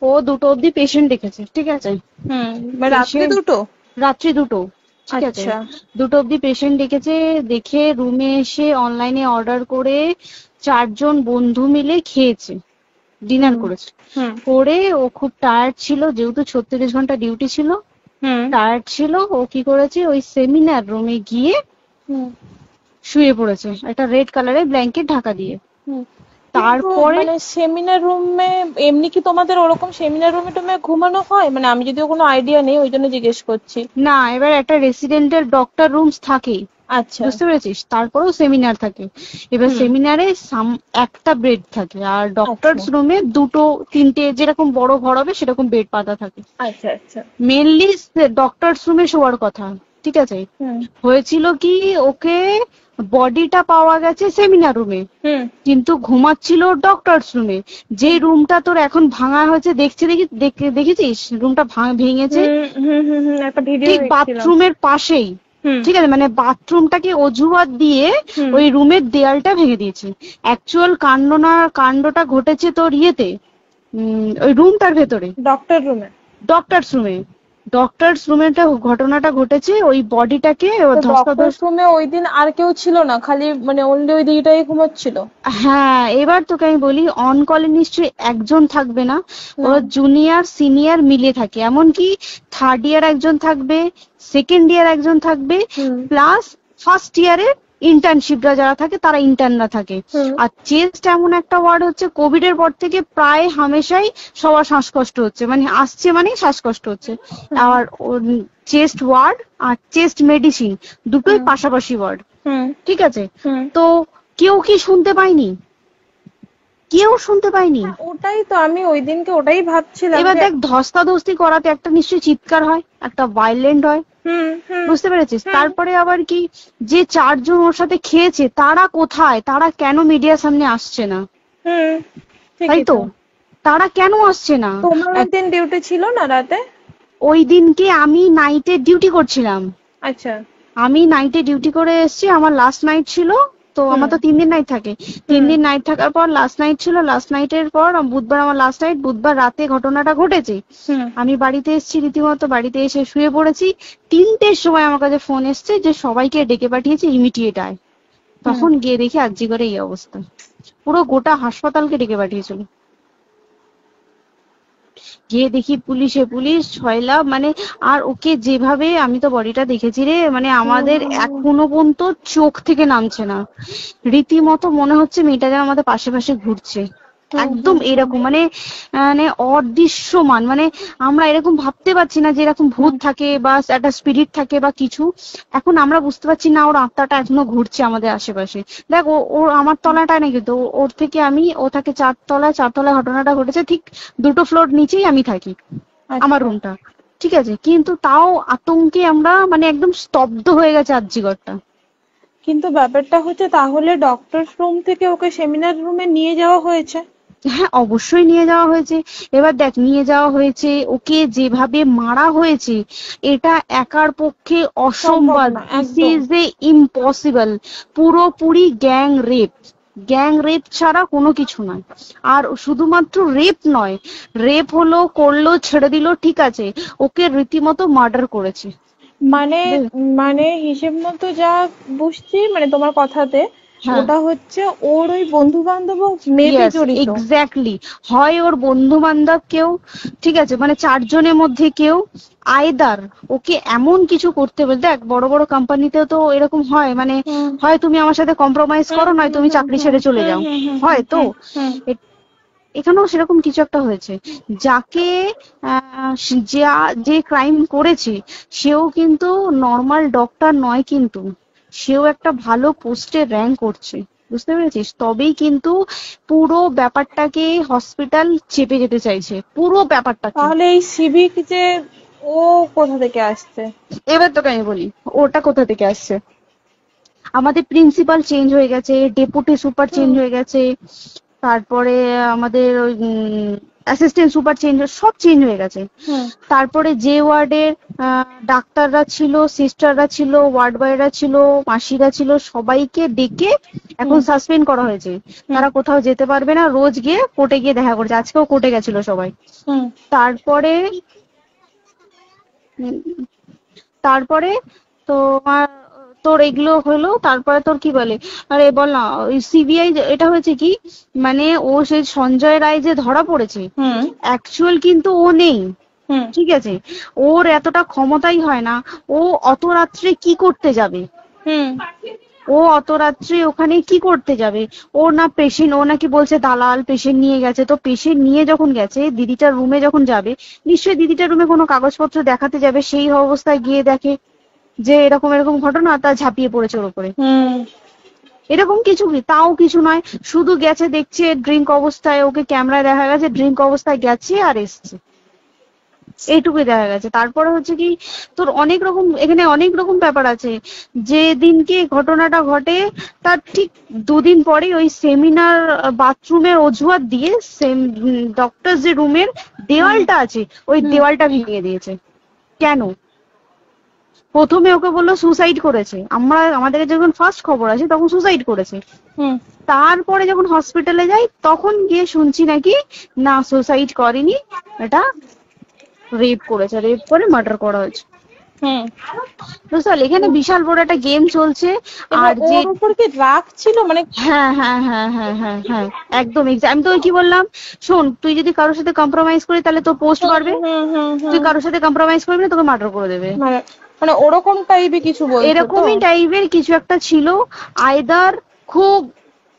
ও 2টো অব্দি পেশেন্ট দেখেছে, ঠিক আছে। রাত্রি 2টো? রাত্রি 2টো, ঠিক আছে। আচ্ছা। 2টো অব্দি পেশেন্ট দেখেছে, দেখে রুমে এসে অনলাইনে অর্ডার করে 4জন বন্ধু মিলে খেয়েছে, ডিনার করেছে। করে ও খুব টায়ার্ড ছিল, যেহেতু 36 ঘন্টা ডিউটি ছিল, টায়ার্ড ছিল। ও কি করেছে, ওই সেমিনার রুমে গিয়ে শুয়ে পড়েছে একটা রেড কালারের ব্ল্যাঙ্কেট ঢাকা দিয়ে। তারপরে মানে সেমিনার রুমে এমনি কি তোমাদের ওরকম সেমিনার রুমে টুমে ঘুমানো হয়? মানে আমি যদিও কোনো আইডিয়া নেই, ওই জন্য জিজ্ঞেস করছি। না, এবার একটা রেসিডেন্টের ডক্টর রুমস থাকেই, আচ্ছা। বুঝতে পেরেছিস, তারপরেও সেমিনার থাকে। এবার সেমিনারে একটা বেড থাকে, আর ডক্টরস রুমে 2-3টে, যেরকম বড় ঘর হবে সেরকম বেড পাতা থাকে। আচ্ছা আচ্ছা। মেনলি ডক্টরস রুমে শোয়ার কথা, ঠিক আছে। হয়েছিল কি, ওকে বডিটা পাওয়া গেছে সেমিনার রুমে, কিন্তু ঘুমাচ্ছিল ডক্টরস রুমে, যে রুমটা তোর এখন ভাঙা হয়েছে, দেখেছিস রুমটা ভেঙেছে, একটা ভিডিও ঠিক বাথরুমের পাশেই, ঠিক আছে। মানে বাথরুমটাকে অজুহাত দিয়ে ওই রুমের দেয়ালটা ভেঙে দিয়েছে। অ্যাকচুয়াল কাণ্ডটা ঘটেছে তোর ইয়েতে, ওই রুমটার ভেতরে, ডক্টরস রুমে ঘটনাটা ঘটেছে। ওই বডিটাকে ডক্টরস রুমে ওই দিন আর কেউ ছিল না, খালি মানে অনলি ওই দিকটাই ঘুমাচ্ছিল? হ্যাঁ, এবার তোকে আমি বলি, অন কলে নিশ্চয়ই একজন থাকবে না, ওরা জুনিয়র সিনিয়র মিলিয়ে থাকে। এমনকি থার্ড ইয়ার একজন থাকবে, সেকেন্ড ইয়ার একজন থাকবে, প্লাস ফার্স্ট ইয়ারের ইন্টার্নশিপরা যারা থাকে তারা ইন্টার্নরা থাকে। আর চেস্ট এমন একটা ওয়ার্ড হচ্ছে, কোভিড এর পর থেকে প্রায় হামেশাই সবার শ্বাসকষ্ট হচ্ছে, মানে আসছে মানে শ্বাসকষ্ট হচ্ছে। আর চেস্ট ওয়ার্ড আর চেস্ট মেডিসিন দুটোই পাশাপাশি ওয়ার্ড, ঠিক আছে। তো কেউ কি শুনতে পায়নি? কেউ শুনতে পায়নি। ওটাই তো আমি ওই দিনকে ওটাই ভাবছিলাম। এবার দেখ, ধস্তাধস্তি করাতে একটা নিশ্চয়ই চিৎকার হয়, একটা ভায়োলেন্ট হয়, বুঝতে পেরেছিস। তারপরে আবার কি, যে 4জন ওর সাথে খেয়েছে তারা কোথায়, তারা কেন মিডিয়ার সামনে আসছে না? তাই তো, তারা কেন আসছে না? তোমার ওই দিন ডিউটি ছিল না রাতে? ওই দিনকে আমি নাইটে ডিউটি করছিলাম। আচ্ছা। আমি নাইটে ডিউটি করে এসেছি, আমার লাস্ট নাইট ছিল। তো আমার তো 3 দিন নাইট থাকে, 3 দিন নাইট থাকার পর লাস্ট নাইট ছিল। লাস্ট নাইটের পর বুধবার আমার লাস্ট নাইট, বুধবার রাতে ঘটনাটা ঘটেছে। আমি বাড়িতে এসেছি, রীতিমতো বাড়িতে এসে শুয়ে পড়েছি। 3টের সময় আমার কাছে ফোন এসছে যে সবাইকে ডেকে পাঠিয়েছে, ইমিডিয়েট আয়। তখন গিয়ে দেখি আরজি করে এই অবস্থা, পুরো গোটা হাসপাতালকে ডেকে পাঠিয়েছিল। গিয়ে দেখি পুলিশ ছয়লা, মানে আর ওকে যেভাবে, আমি তো বডিটা দেখেছি রে, মানে আমাদের এখনো পর্যন্ত চোখ থেকে নামছে না। রীতিমতো মনে হচ্ছে মেয়েটা যেন আমাদের পাশে পাশে ঘুরছে, একদম এরকম, মানে মানে অদৃশ্যমান। মানে আমরা এরকম ভাবতে পারছি না যে এরকম ভূত থাকে বা একটা স্পিরিট থাকে বা কিছু। এখন আমরা বুঝতে পারছি না ওর আত্মাটা এখনো ঘুরছে আমাদের আশেপাশে। দেখ, ওর আমার তলাটায় নাকি, তো ওর থেকে ও থাকে 4তলায় ঘটনাটা ঘটেছে, ঠিক 2টো ফ্লোর নিচেই আমি থাকি, আমার রুমটা, ঠিক আছে। কিন্তু তাও আতঙ্কে আমরা মানে একদম স্তব্ধ হয়ে গেছে আরজিগরটা। কিন্তু ব্যাপারটা হচ্ছে, তাহলে ডক্টর রুম থেকে ওকে সেমিনার রুমে নিয়ে যাওয়া হয়েছে? হ্যাঁ, অবশ্যই নিয়ে যাওয়া হয়েছে। এবার দেখ, নিয়ে যাওয়া হয়েছে, ওকে যেভাবে মারা হয়েছে এটা একার পক্ষে অসম্ভব, দিস ইজ এ ইম্পসিবল। পুরোপুরি গ্যাং রেপ ছাড়া কোনো কিছু নয়। আর শুধুমাত্র রেপ নয়, রেপ হলো, করলো, ছেড়ে দিল, ঠিক আছে, ওকে রীতিমতো মার্ডার করেছে। মানে হিসেব মতো যা বুঝছি, মানে তোমার কথাতে, ওটা হচ্ছে ওর ওই বন্ধু বান্ধব মেবি জড়িত। এক্স্যাক্টলি, হয় ওর বন্ধু বান্ধব কেউ, ঠিক আছে, মানে 4জনের মধ্যে কেউ, আইদার ওকে এমন কিছু করতে বলতে। দেখ, বড় বড় কোম্পানিতেও তো এরকম হয়, মানে হয় তুমি আমার সাথে কম্প্রোমাইজ করো, নয় তুমি চাকরি ছেড়ে চলে যাও, হয় তো। এখানেও সেরকম কিছু একটা হয়েছে। যাকে যে ক্রাইম করেছে সেও কিন্তু নর্মাল ডক্টর নয়, কিন্তু সেও একটা ভালো পোস্টে র্যাঙ্ক করছে, বুঝতে পেরেছিস। তবেই কিন্তু পুরো ব্যাপারটাকে হসপিটাল চেপে যেতে চাইছে, পুরো ব্যাপারটা। তাহলে এই সিভিক যে ও কোথা থেকে আসছে? এবার তোকে আমি বলি ওটা কোথা থেকে আসছে। আমাদের প্রিন্সিপাল চেঞ্জ হয়ে গেছে, ডেপুটি সুপার চেঞ্জ হয়ে গেছে, তারপরে আমাদের ওই অ্যাসিস্ট্যান্ট সুপার চেঞ্জ, সব চেঞ্জ হয়ে গেছে। তারপরে যে ওয়ার্ডের ডাক্তাররা ছিল, সিস্টাররা ছিল, ওয়ার্ড বয়রা ছিল, মাসিরা ছিল, সবাইকে ডেকে এখন সাসপেন্ড করা হয়েছে। তারা কোথাও যেতে পারবে না, রোজ গিয়ে কোর্টে গিয়ে দেখা করছে। আজকেও কোর্টে গেছিল সবাই। তারপরে তারপরে তোমার তোর এগুলো হলো, তারপরে তোর কি বলে, আরে বল না, ওই সিবিআই এটা হয়েছে কি, মানে ও সেই সঞ্জয় রায় যে ধরা পড়েছে, অ্যাকচুয়াল কিন্তু ও নেই, ঠিক আছে, ওর এতটা ক্ষমতাই হয় না। ও অত রাত্রে কি করতে যাবে, ও অত রাত্রে ওখানে কি করতে যাবে? ও না পেশেন্ট, ও নাকি বলছে দালাল পেশেন্ট নিয়ে গেছে। তো পেশেন্ট নিয়ে যখন গেছে, দিদিটার রুমে যখন যাবে, নিশ্চয়ই দিদিটার রুমে কোনো কাগজপত্র দেখাতে যাবে, সেই অবস্থায় গিয়ে দেখে যে এরকম এরকম ঘটনা, তা ঝাঁপিয়ে পড়েছে ওর উপরে। এরকম কিছু কি, তাও কিছু নয়, শুধু গেছে দেখছে ড্রিঙ্ক অবস্থায়, ওকে ক্যামেরায় দেখা গেছে ড্রিঙ্ক অবস্থায় গেছে আর এসছে, এইটুকুই দেখা গেছে। তারপরে হচ্ছে কি, তোর অনেক রকম, এখানে অনেক রকম ব্যাপার আছে। যে দিনকে ঘটনাটা ঘটে তার ঠিক 2 দিন পরে ওই সেমিনার বাথরুমের অজুহাত দিয়ে ডক্টর যে রুমের দেওয়ালটা আছে, ওই দেওয়ালটা ভেঙে দিয়েছে। কেন? প্রথমে ওকে বললো সুসাইড করেছে, আমাদের যখন ফার্স্ট খবর আছে তখন সুসাইড করেছে। তারপরে যখন হসপিটালে যাই তখন গিয়ে শুনছি নাকি না, সুসাইড করেনি, এটা রেপ করেছে, রেপ করে মার্ডার করা হয়েছে। বুঝতে এখানে বিশাল বড় একটা গেম চলছে। আর যে ওর উপর কি রাগ ছিল, মানে হ্যাঁ হ্যাঁ হ্যাঁ হ্যাঁ হ্যাঁ হ্যাঁ একদম। আমি তো কি বললাম, শোন, তুই যদি কারোর সাথে কম্প্রোমাইজ করি তাহলে তো পোস্ট করবে, তুই কারোর সাথে কম্প্রোমাইজ করবি না, তোকে মার্ডার করে দেবে। মানে ওরকম টাইপের কিছু বলতো, এরকমই টাইপের কিছু একটা ছিল। আইদার খুব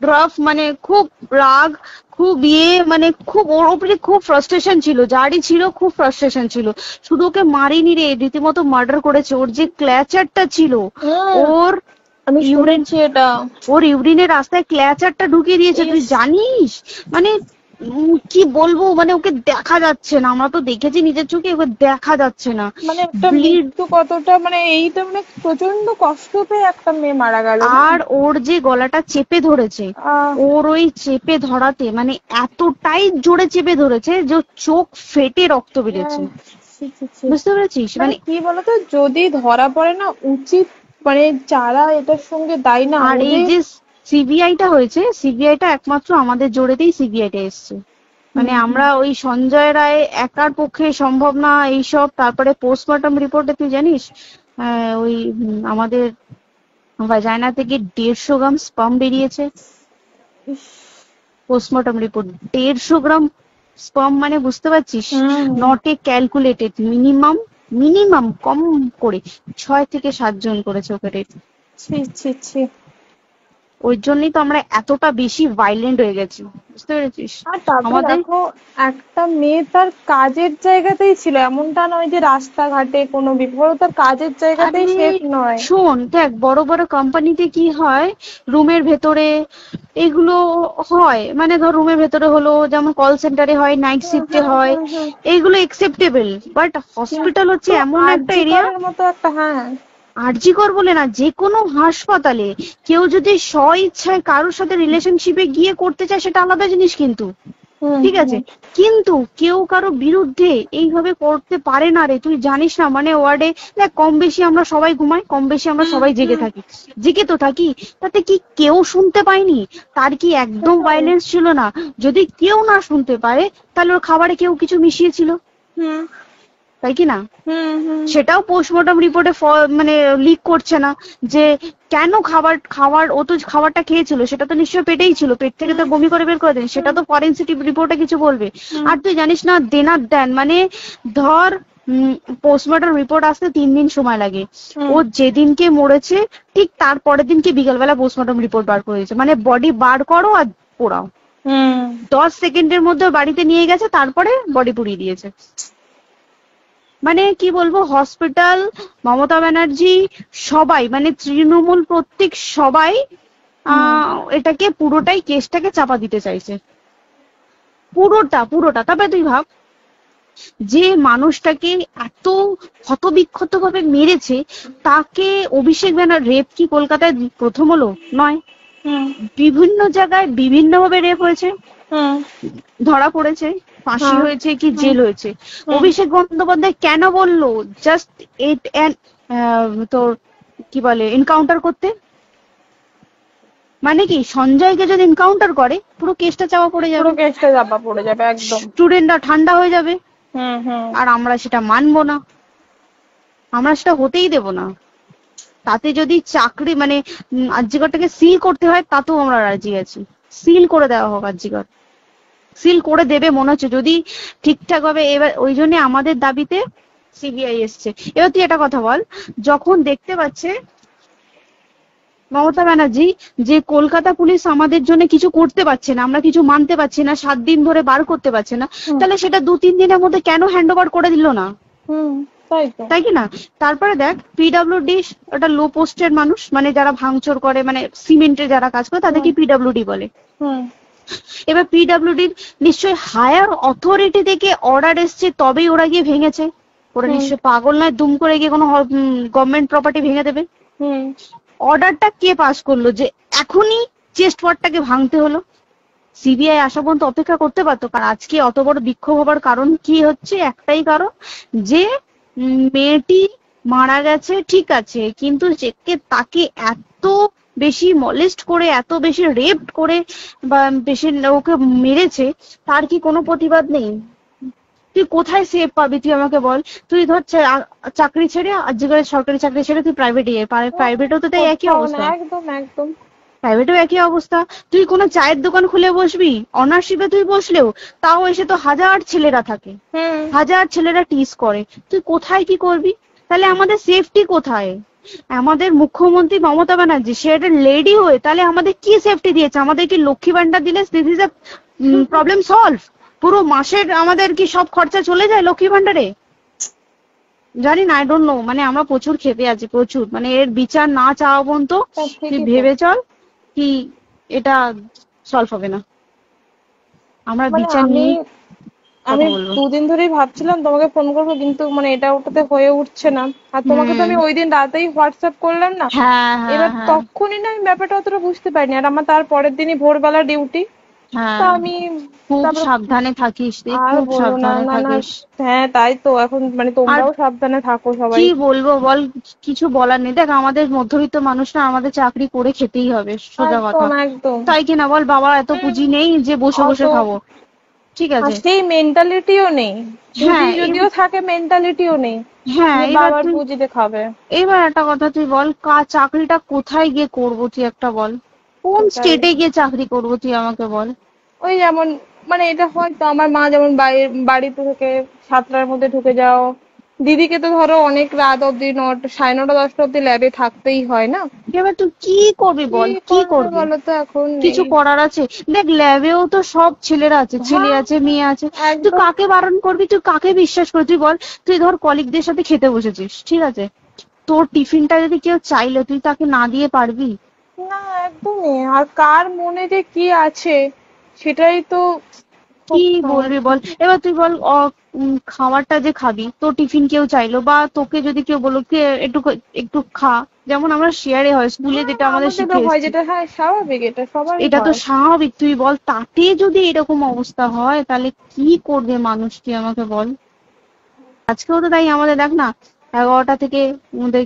রাফ, মানে খুব রাগ, খুব মানে খুব ওর উপরে খুব ফ্রাস্ট্রেশন ছিল, যারই ছিল খুব ফ্রাস্ট্রেশন ছিল। শুধু ওকে মারিনি রে, রীতিমতো মার্ডার করেছে। ওর যে ক্ল্যাচারটা ছিল, ওর ওর ইউরিনের রাস্তায় ক্ল্যাচারটা ঢুকিয়ে দিয়েছে, তুই জানিস? মানে কি বলবো, মানে ওকে দেখা যাচ্ছে না, আমরা তো দেখেছি নিজের চোখে, ওকে দেখা যাচ্ছে না। মানে একটা মৃত্যু কতটা, মানে এইটা মানে প্রচন্ড কষ্ট পেয়ে একটা মেয়ে মারা গেল। আর ওর যে গলাটা চেপে ধরেছে, ওর ওই চেপে ধরাতে মানে এতটাই জোরে চেপে ধরেছে যে চোখ ফেটে রক্ত বেরিয়েছে। বুঝতে পেরেছিস? মানে কি বলতো, যদি ধরা পড়ে না, উচিত মানে যারা এটার সঙ্গে দায়ী না। আর এই যে সিবিআইটা হয়েছে, সিবিআইটা একমাত্র আমাদের জোরেতেই সিবিআইটা এসছে। মানে আমরা ওই সঞ্জয় রায় একার পক্ষে সম্ভব না এইসব। তারপরে পোস্টমর্টম রিপোর্টে তুই জানিস ওই আমাদের ভাজাইনা থেকে 150 গ্রাম স্পার্ম বেরিয়েছে। পোস্টমর্টম রিপোর্ট 150 গ্রাম স্পার্ম, মানে বুঝতে পারছিস? নট এ ক্যালকুলেটেড, মিনিমাম কম করে 6 থেকে 7 জন করেছে ওকে রেপ। ওই জন্যই তো আমরা এতটা বেশি ভাইলেন্ট হয়ে গেছি, বুঝতে পেরেছিস? আমাদের একটা মেয়ে তার কাজের জায়গাতেই ছিল, এমনটা নয় যে রাস্তাঘাটে কোনো বিপদ, তার কাজের জায়গাতেই সেফ নয়। শোন দেখ, বড় বড় কোম্পানিতে কি হয়, রুমের ভেতরে এগুলো হয়, মানে ধর রুমের ভেতরে হলো, যেমন কল সেন্টারে হয়, নাইট শিফটে হয়, এইগুলো একসেপ্টেবল। বাট হসপিটাল হচ্ছে এমন একটা এরিয়া, মতো একটা, আরজিকর বলে না, যে কোনো হাসপাতালে কেউ যদি স্ব ইচ্ছায় কারোর সাথে রিলেশনশিপে গিয়ে করতে চায় সেটা আলাদা জিনিস, কিন্তু ঠিক আছে, কিন্তু কেউ কারো বিরুদ্ধে এইভাবে করতে পারে না রে। তুই জানিস না, মানে ওয়ার্ডে দেখ, কম বেশি আমরা সবাই ঘুমাই, কম বেশি আমরা সবাই জেগে তো থাকি, তাতে কি কেউ শুনতে পায়নি? তার কি একদম ভায়োলেন্স ছিল না? যদি কেউ না শুনতে পারে তাহলে ওর খাবারে কেউ কিছু মিশিয়েছিল, তাই কি না? সেটাও পোস্টমর্টম রিপোর্টে মানে লিক করছে না যে কেন খাবার ও তো খাবারটা খেয়েছিল, সেটা তো নিশ্চয়ই পেটেই ছিল, পেট থেকে তো বমি করে বের করে দেন, সেটা তো ফরেনসিক রিপোর্টে কিছু বলবে। আর তুই জানিস না, দেন মানে ধর পোস্টমর্টম রিপোর্ট আসতে 3 দিন সময় লাগে। ও যেদিনকে মরেছে ঠিক তার পরের দিনকে বিকালবেলা পোস্টমর্টম রিপোর্ট বার করে দিয়েছে, মানে বডি বার করো আর পোড়াও, 10 সেকেন্ডের মধ্যে বাড়িতে নিয়ে গেছে, তারপরে বডি পুড়িয়ে দিয়েছে। মানে কি বলবো, হসপিটাল, মমতা ব্যানার্জি, সবাই, মানে তৃণমূল প্রত্যেক সবাই এটাকে পুরোটাই কেসটাকে চাপা দিতে চাইছে, পুরোটা। তবে তুই ভাব, যে মানুষটাকে এত ক্ষতবিক্ষত ভাবে মেরেছে, তাকে অভিষেক ব্যানার রেপ কি কলকাতায় প্রথম হলো? নয়, বিভিন্ন জায়গায় বিভিন্ন ভাবে রেপ হয়েছে, ধরা পড়েছে, ফাঁসি হয়েছে কি জেল হয়েছে। অভিষেক বন্দ্যোপাধ্যায় কেন বললো জাস্ট তোর কি বলে এনকাউন্টার করতে? মানে কি সঞ্জয়কে যদি এনকাউন্টার করে পুরো কেসটা চাপা পড়ে যাবে, একদম, স্টুডেন্টরা ঠান্ডা হয়ে যাবে। আর আমরা সেটা মানবো না, আমরা সেটা হতেই দেব না। তাতে যদি চাকরি মানে আরজিকরটাকে সিল করতে হয় তাতেও আমরা রাজি আছি, সিল করে দেওয়া হোক আরজিকর, সিল করে দেবে মনে হচ্ছে যদি ঠিকঠাক ভাবে। এবার ওই জন্য আমাদের দাবিতে সিবিআই এসছে। এবার তুই একটা কথা বল, যখন দেখতে পাচ্ছে মমতা ব্যানার্জি যে কলকাতা পুলিশ আমাদের জন্য কিছু করতে পারছে না, আমরা কিছু মানতে পারছি না, 7 দিন ধরে বার করতে পারছে না, তাহলে সেটা 2-3 দিনের মধ্যে কেন হ্যান্ড ওভার করে দিল না? তাই কি না? তারপরে দেখ পিডব্লিউডি একটা লো পোস্টের মানুষ, মানে যারা ভাঙচুর করে, মানে সিমেন্টের যারা কাজ করে তাদেরকে পিডব্লিউডি বলে। এবার পিডব্লিউডি নিশ্চয়ই হায়ার অথরিটি থেকে অর্ডার এসছে তবেই ওরা গিয়ে ভেঙেছে। ওরা নিশ্চয়ই পাগল নয় দুম করে গিয়ে কোনো গভর্নমেন্ট প্রপার্টি ভেঙে দেবে। অর্ডারটা কে পাস করলো যে এখনই চেস্ট ওয়ার্ডটাকে ভাঙতে হলো? সিবিআই আসা পর্যন্ত অপেক্ষা করতে পারতো। কারণ আজকে অত বড় বিক্ষোভ হবার কারণ কি হচ্ছে? একটাই কারণ, যে মেয়েটি মারা গেছে ঠিক আছে, কিন্তু তাকে এত বেশি মলেস্ট করে, এত বেশি রেপ করে বা বেশি ওকে মেরেছে, তার কি কোনো প্রতিবাদ নেই? তুই কোথায় সেফ পাবি তুই আমাকে বল? তুই ধর চাকরি ছেড়ে আজকের সরকারি চাকরি ছেড়ে তুই প্রাইভেটে যাই, প্রাইভেটেও তো তাই একই অবস্থা। একদম প্রাইভেটেও একই অবস্থা। তুই কোনো চায়ের দোকান খুলে বসবি, অনার্সশিপে তুই বসলেও তাও এসে তো হাজার ছেলেরা থাকে, হাজার ছেলেরা টিস করে, তুই কোথায় কি করবি? তাহলে আমাদের সেফটি কোথায়? আমাদের মুখ্যমন্ত্রী মমতা ব্যানার্জি সে একটা লেডি হয়ে তাহলে আমাদের কি সেফটি দিয়েছে? আমাদের কি লক্ষ্মী ভান্ডার দিলে this is a problem solve? পুরো মাসের আমাদের কি সব খরচা চলে যায় লক্ষ্মী ভান্ডারে? জানি না, আই ডোন্ট নো। মানে আমরা প্রচুর খেপে আছি, প্রচুর। মানে এর বিচার না চাওয়া পর্যন্ত তুই ভেবে চল কি এটা সলভ হবে না। আমরা বিচার নিয়ে আমি 2 দিন ধরেই ভাবছিলাম তোমাকে ফোন করবো, কিন্তু মানে এটা ওটাতে হয়ে উঠছে না। আর তোমাকে তো আমি ওই দিন রাতেই হোয়াটসঅ্যাপ করলাম না, এবার তখনই না আমি ব্যাপারটা অতটা বুঝতে পারিনি। আর আমার তার পরের দিনই ভোরবেলা ডিউটি, তা আমি খুব সাবধানে থাকিস, খুব সাবধানে থাকিস। হ্যাঁ তাই তো, এখন মানে তোমরাও সাবধানে থাকো সবাই। কি বলবো বল, কিছু বলার নেই। দেখ আমাদের মধ্যবিত্ত মানুষরা আমাদের চাকরি করে খেতেই হবে, সোজা কথা, তাই কিনা বল? বাবা এত পুঁজি নেই যে বসে বসে খাবো, ঠিক আছে? সেই মেন্টালিটিও নেই, যদিও থাকে মেন্টালিটিও নেই। হ্যাঁ, বাবার পুঁজিতে খাবে। এবার একটা কথা তুই বল, চাকরিটা কোথায় গিয়ে করবো তুই একটা বল? কোন স্টেটে গিয়ে চাকরি করবো তুই আমাকে বল? ওই যেমন মানে এটা হয়তো আমার মা যেমন বাড়িতে থেকে 7টার মধ্যে ঢুকে যাও, দিদিকে তো ধরো অনেক রাত অব্দি 9:30 10টা অব্দি ল্যাবে থাকতেই হয় না। এবার তুই কি করবি বল? কি করবি বলো তো? এখন কিছু করার আছে? দেখ ল্যাবেও তো সব ছেলেরা আছে, ছেলে আছে মেয়ে আছে, তুই কাকে বারণ করবি? তুই কাকে বিশ্বাস করবি? তুই বল, তুই ধর কলিগদের সাথে খেতে বসেছিস, ঠিক আছে, তোর টিফিনটা যদি কেউ চাইলো তুই তাকে না দিয়ে পারবি? না, একদমই। আর কার মনে যে কি আছে সেটাই তো কি বলবি বল? এবার তুই বল, খাবারটা যে খাবি, তোর টিফিন কেউ চাইলো বা তোকে যদি কেউ বললো একটু একটু খা, যেমন আমরা শেয়ারে হয় স্কুলে যেটা আমাদের শিখিয়েছে, যেটা হ্যাঁ স্বাভাবিক, এটা সবার, এটা তো স্বাভাবিক। তুই বল তাতে যদি এরকম অবস্থা হয় তাহলে কি করবে মানুষ তুই আমাকে বল? আজকেও তো তাই আমাদের দেখ না 11টা থেকে আমাদের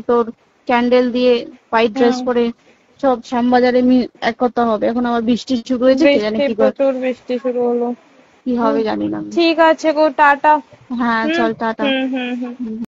তোর ক্যান্ডেল দিয়ে হোয়াইট ড্রেস পরে সব শ্যামবাজারে এক কথা হবে। এখন আবার বৃষ্টি শুরু হয়েছে, কি জানি কি প্রচুর বৃষ্টি শুরু হলো, কি হবে জানি না। ঠিক আছে গো, টাটা। হ্যাঁ চল টাটা।